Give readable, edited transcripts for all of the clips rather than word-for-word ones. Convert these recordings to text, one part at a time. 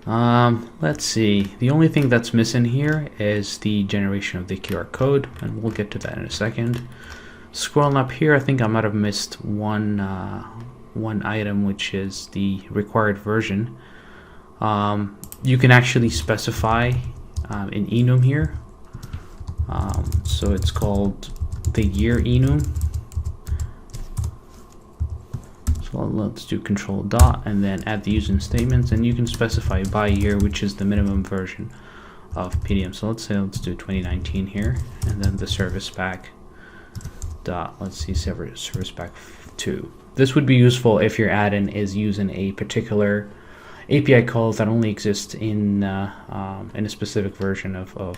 Let's see. The only thing that's missing here is the generation of the QR code, and we'll get to that in a second. Scrolling up here, I think I might have missed one item, which is the required version. You can actually specify an enum here. So it's called the year enum. So let's do control dot and then add the using statements, and you can specify by year, which is the minimum version of PDM. So let's do 2019 here, and then the service pack dot, let's see, service pack 2. This would be useful if your add-in is using a particular API call that only exists in a specific version of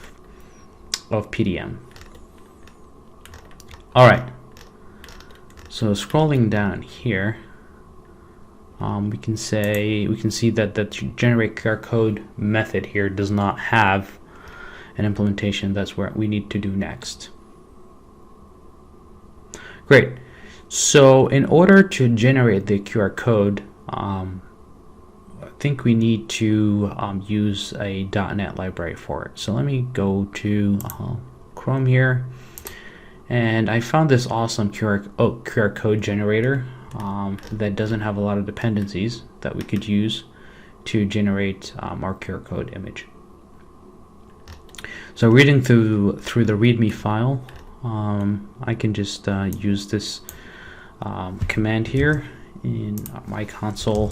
PDM. All right. So scrolling down here, we can see that the generate QR code method here does not have an implementation. That's what we need to do next. Great. So in order to generate the QR code, I think we need to use a .NET library for it. So let me go to Chrome here, and I found this awesome QR code generator that doesn't have a lot of dependencies that we could use to generate our QR code image. So reading through the README file, I can just use this command here in my console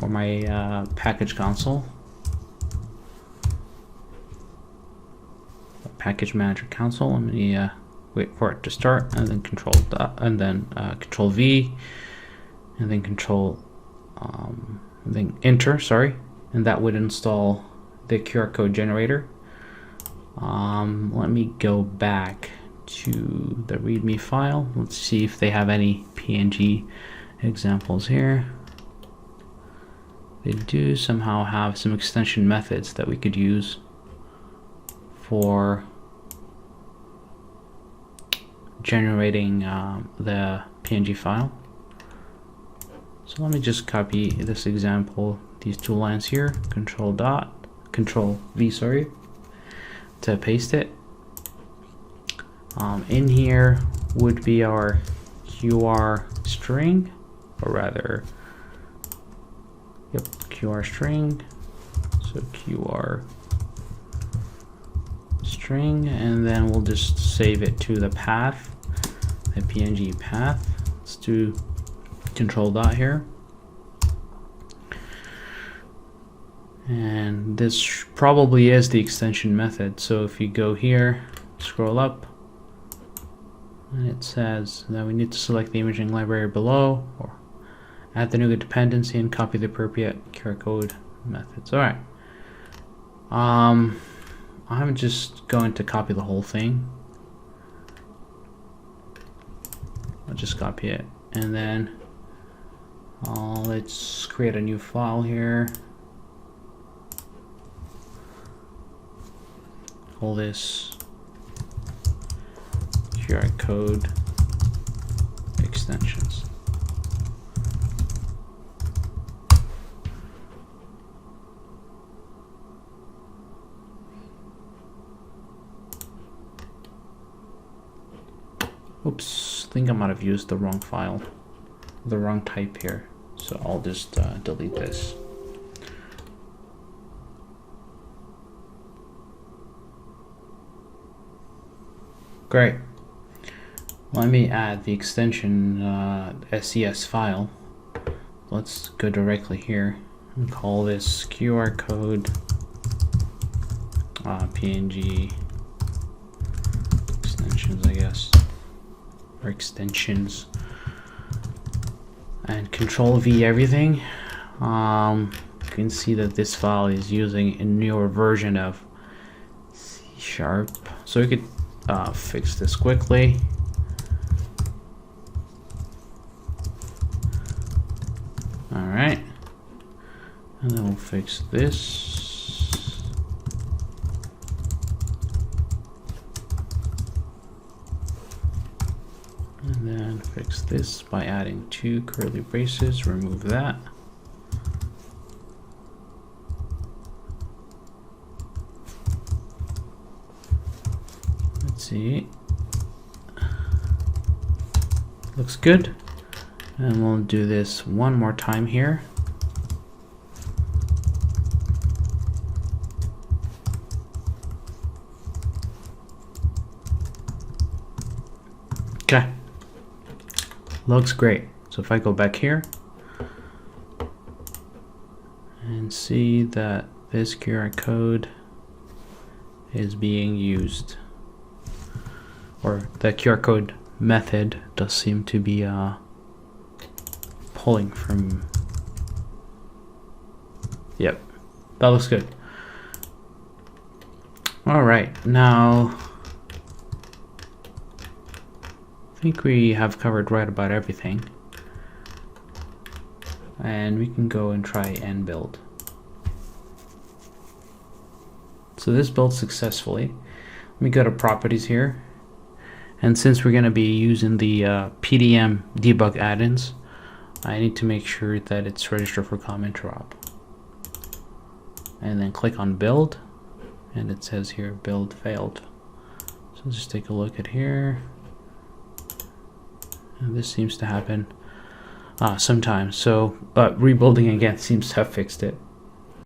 or my package console, package manager console. Let me wait for it to start, and then control V, and then then enter. Sorry, and that would install the QR code generator. Let me go back to the README file. Let's see if they have any PNG examples here. They do somehow have some extension methods that we could use for generating the PNG file. So let me just copy this example, these two lines here, control V, sorry, to paste it. In here would be our QR string, or rather, QR string. So QR string, and then we'll just save it to the path, the PNG path. Let's do control dot here. And this probably is the extension method. So if you go here, scroll up, and it says that we need to select the imaging library below, or add the NuGet dependency and copy the appropriate QR code methods. All right. I'm just going to copy the whole thing. I'll just copy it, and then let's create a new file here. Call this QR code extensions. Oops, I think I might have used the wrong file, the wrong type here. So I'll just delete this. Great. Let me add the extension SES file. Let's go directly here and call this QR code PNG extensions, I guess, or extensions, and control V everything. You can see that this file is using a newer version of C#, so we could fix this quickly. All right, and then we'll fix this. And then fix this by adding 2 curly braces, remove that. see. Looks good. And we'll do this one more time here. Okay. Looks great. So if I go back here and see that this QR code is being used, or the QR code method does seem to be pulling from. Yep, that looks good. All right, now I think we have covered right about everything, and we can go and try and build. So this built successfully. Let me go to properties here, and since we're going to be using the PDM debug add-ins, I need to make sure that it's registered for COM interop. And then click on build, and it says here build failed. So let's just take a look at here. And this seems to happen sometimes. So rebuilding again seems to have fixed it.